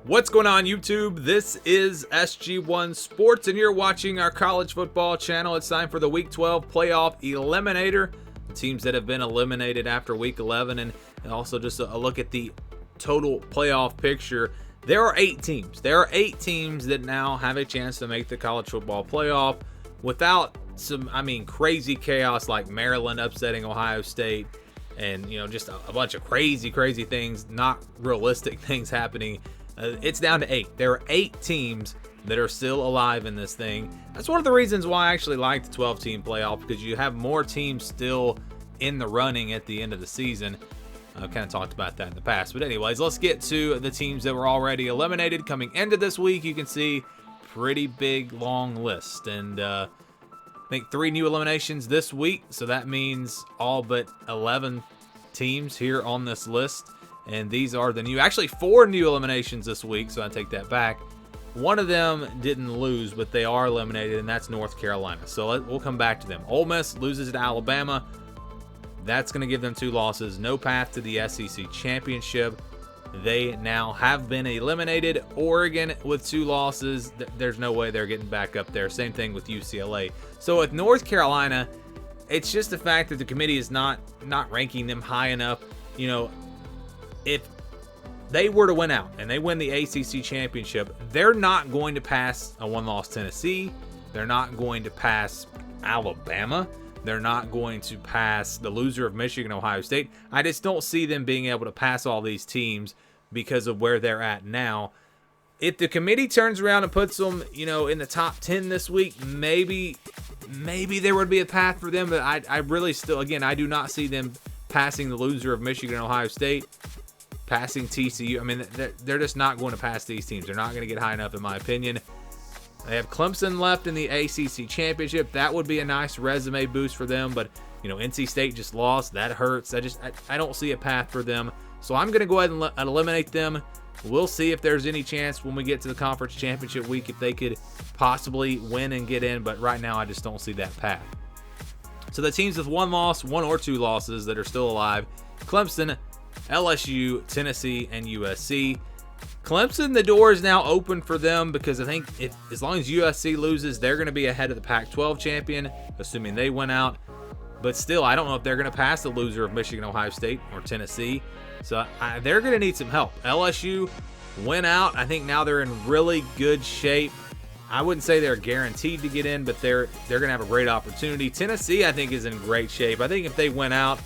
What's going on, YouTube? This is SG1 Sports, and you're watching our college football channel. It's time for the Week 12 playoff Eliminator. The teams that have been eliminated after Week 11, and also just a look at the total playoff picture. There are 8 teams. There are 8 teams that now have a chance to make the college football playoff without some, crazy chaos like Maryland upsetting Ohio State and, just a bunch of crazy things, not realistic things happening. It's down to 8. There are 8 teams that are still alive in this thing. That's one of the reasons why I actually like the 12-team playoff, because you have more teams still in the running at the end of the season. I've kind of talked about that in the past. But anyways, let's get to the teams that were already eliminated. Coming into this week, you can see pretty big, long list. And I think 3 new eliminations this week. So that means all but 11 teams here on this list. And these are the new, actually 4 new eliminations this week, so I take that back. One of them didn't lose, but they are eliminated, and that's North Carolina. So we'll come back to them. Ole Miss loses to Alabama. That's going to give them 2 losses. No path to the SEC championship. They now have been eliminated. Oregon with 2 losses. There's no way they're getting back up there. Same thing with UCLA. So with North Carolina, it's just the fact that the committee is not ranking them high enough. If they were to win out and they win the ACC championship, they're not going to pass a 1-loss Tennessee. They're not going to pass Alabama. They're not going to pass the loser of Michigan, Ohio State. I just don't see them being able to pass all these teams because of where they're at now. If the committee turns around and puts them, in the top 10 this week, maybe there would be a path for them. But I really still, again, I do not see them passing the loser of Michigan and Ohio State. Passing TCU. They're just not going to pass these teams. They're not going to get high enough, in my opinion. They have Clemson left in the ACC championship. That would be a nice resume boost for them, but NC State just lost. That hurts. I don't see a path for them, so I'm going to go ahead and eliminate them. We'll see if there's any chance when we get to the conference championship week if they could possibly win and get in, but right now I just don't see that path. So the teams with 1 loss, 1 or 2 losses that are still alive: Clemson, LSU, Tennessee, and USC. Clemson, the door is now open for them because I think as long as USC loses, they're going to be ahead of the Pac-12 champion, assuming they win out. But still, I don't know if they're going to pass the loser of Michigan, Ohio State, or Tennessee. So they're going to need some help. LSU went out. I think now they're in really good shape. I wouldn't say they're guaranteed to get in, but they're going to have a great opportunity. Tennessee, I think, is in great shape. I think if they win out,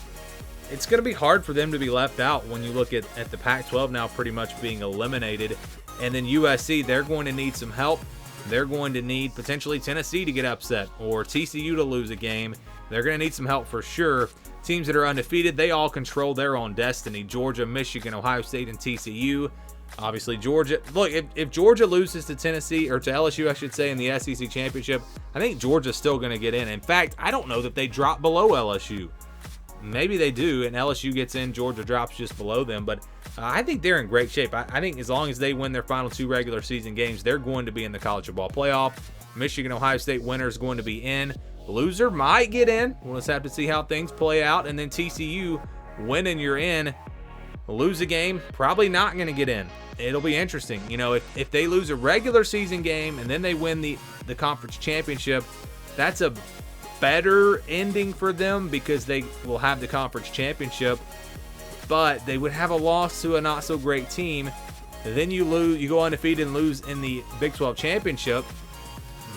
it's going to be hard for them to be left out when you look at the Pac-12 now pretty much being eliminated. And then USC, they're going to need some help. They're going to need potentially Tennessee to get upset or TCU to lose a game. They're going to need some help for sure. Teams that are undefeated, they all control their own destiny. Georgia, Michigan, Ohio State, and TCU. Obviously, Georgia. Look, if Georgia loses to Tennessee, or to LSU, I should say, in the SEC championship, I think Georgia's still going to get in. In fact, I don't know that they drop below LSU. Maybe they do, and LSU gets in, Georgia drops just below them, but I think they're in great shape. I think as long as they win their final 2 regular season games, they're going to be in the college football playoff. Michigan, Ohio State winner is going to be in. Loser might get in. We'll just have to see how things play out. And then TCU, winning, you're in. Lose a game, probably not going to get in. It'll be interesting. If they lose a regular season game and then they win the conference championship, that's a better ending for them because they will have the conference championship, but they would have a loss to a not so great team. Then you go undefeated and lose in the Big 12 championship.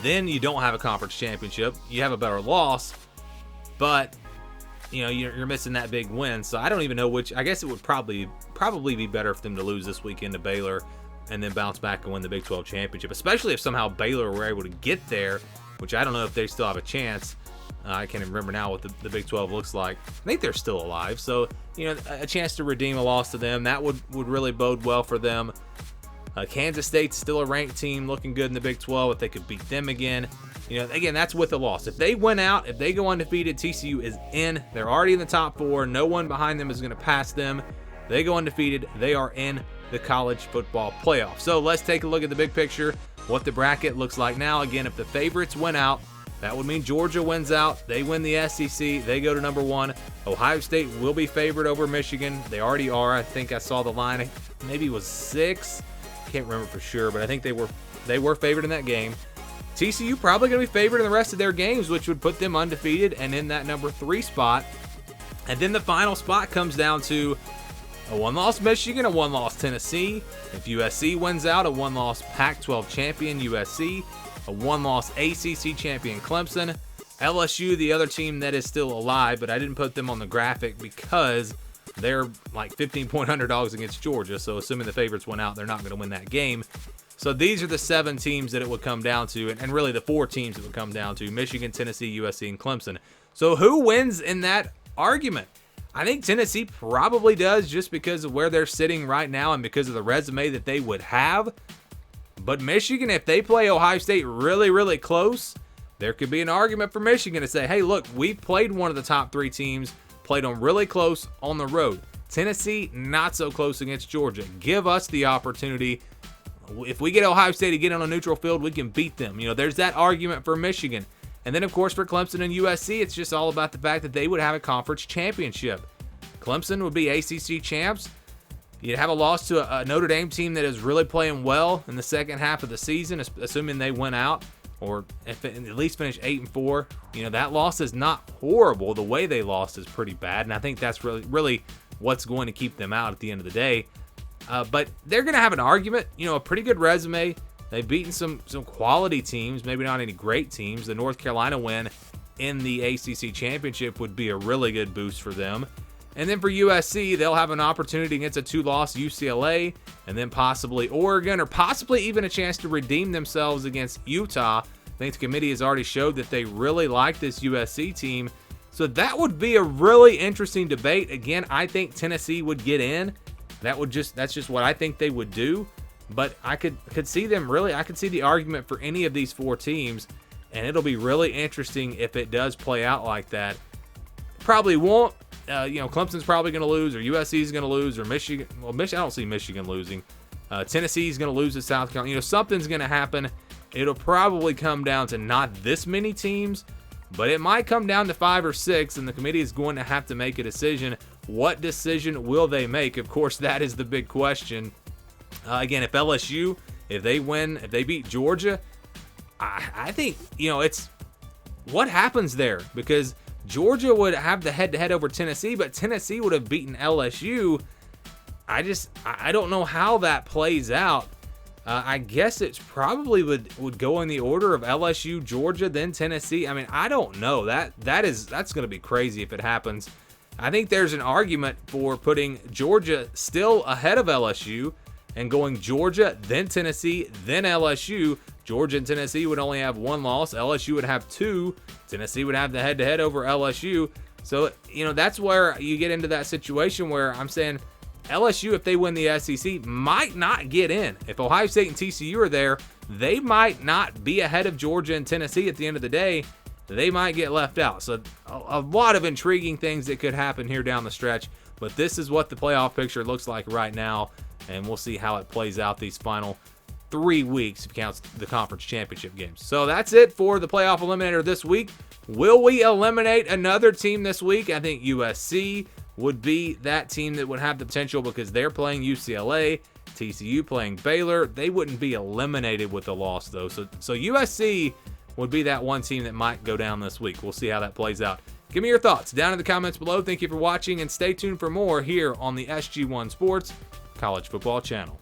Then you don't have a conference championship. You have a better loss, but you're missing that big win. So I don't even know which. I guess it would probably be better for them to lose this weekend to Baylor and then bounce back and win the Big 12 championship, especially if somehow Baylor were able to get there, which I don't know if they still have a chance. I can't even remember now what the Big 12 looks like. I think they're still alive. So, a chance to redeem a loss to them, that would really bode well for them. Kansas State's still a ranked team, looking good in the Big 12 if they could beat them again. Again, that's with a loss. If they win out, if they go undefeated, TCU is in. They're already in the top 4. No one behind them is going to pass them. They go undefeated. They are in the college football playoff. So let's take a look at the big picture, what the bracket looks like now. Again, if the favorites win out, that would mean Georgia wins out. They win the SEC. They go to number 1. Ohio State will be favored over Michigan. They already are. I think I saw the line. Maybe it was 6. can't remember for sure, but I think they were favored in that game. TCU probably going to be favored in the rest of their games, which would put them undefeated and in that number 3 spot. And then the final spot comes down to a 1-loss Michigan, a 1-loss Tennessee. If USC wins out, a 1-loss Pac-12 champion USC, a 1-loss ACC champion Clemson. LSU, the other team that is still alive, but I didn't put them on the graphic because they're like 15-point underdogs against Georgia. So assuming the favorites went out, they're not going to win that game. So these are the 7 teams that it would come down to, and really the 4 teams it would come down to: Michigan, Tennessee, USC, and Clemson. So who wins in that argument? I think Tennessee probably does, just because of where they're sitting right now and because of the resume that they would have. But Michigan, if they play Ohio State really, really close, there could be an argument for Michigan to say, hey, look, we've played one of the top 3 teams, played them really close on the road. Tennessee, not so close against Georgia. Give us the opportunity. If we get Ohio State to get on a neutral field, we can beat them. There's that argument for Michigan. And then, of course, for Clemson and USC, it's just all about the fact that they would have a conference championship. Clemson would be ACC champs. You'd have a loss to a Notre Dame team that is really playing well in the second half of the season, assuming they went out, or if at least finish 8-4. That loss is not horrible. The way they lost is pretty bad, and I think that's really what's going to keep them out at the end of the day. But they're going to have an argument. A pretty good resume. They've beaten some quality teams, maybe not any great teams. The North Carolina win in the ACC championship would be a really good boost for them. And then for USC, they'll have an opportunity against a 2-loss UCLA, and then possibly Oregon, or possibly even a chance to redeem themselves against Utah. I think the committee has already showed that they really like this USC team. So that would be a really interesting debate. Again, I think Tennessee would get in. That's just what I think they would do. But I could see them really. I could see the argument for any of these 4 teams, and it'll be really interesting if it does play out like that. Probably won't. Clemson's probably going to lose, or USC's going to lose, or Michigan. Well, I don't see Michigan losing. Tennessee's going to lose to South Carolina. Something's going to happen. It'll probably come down to not this many teams, but it might come down to 5 or 6, and the committee is going to have to make a decision. What decision will they make? Of course, that is the big question. Again, if LSU, if they win, if they beat Georgia, I think, it's what happens there, because Georgia would have the head-to-head over Tennessee, but Tennessee would have beaten LSU. I don't know how that plays out. I guess it's probably would go in the order of LSU, Georgia, then Tennessee. I mean, I don't know. That's going to be crazy if it happens. I think there's an argument for putting Georgia still ahead of LSU and going Georgia, then Tennessee, then LSU. Georgia and Tennessee would only have 1 loss. LSU would have 2. Tennessee would have the head-to-head over LSU. So, that's where you get into that situation where I'm saying LSU, if they win the SEC, might not get in. If Ohio State and TCU are there, they might not be ahead of Georgia and Tennessee at the end of the day. They might get left out. So a lot of intriguing things that could happen here down the stretch. But this is what the playoff picture looks like right now, and we'll see how it plays out these final 3 weeks if it counts the conference championship games. So that's it for the playoff eliminator this week. Will we eliminate another team this week? I think USC would be that team that would have the potential because they're playing UCLA, TCU playing Baylor. They wouldn't be eliminated with a loss, though. So USC would be that one team that might go down this week. We'll see how that plays out. Give me your thoughts down in the comments below. Thank you for watching, and stay tuned for more here on the SG1 Sports College Football Channel.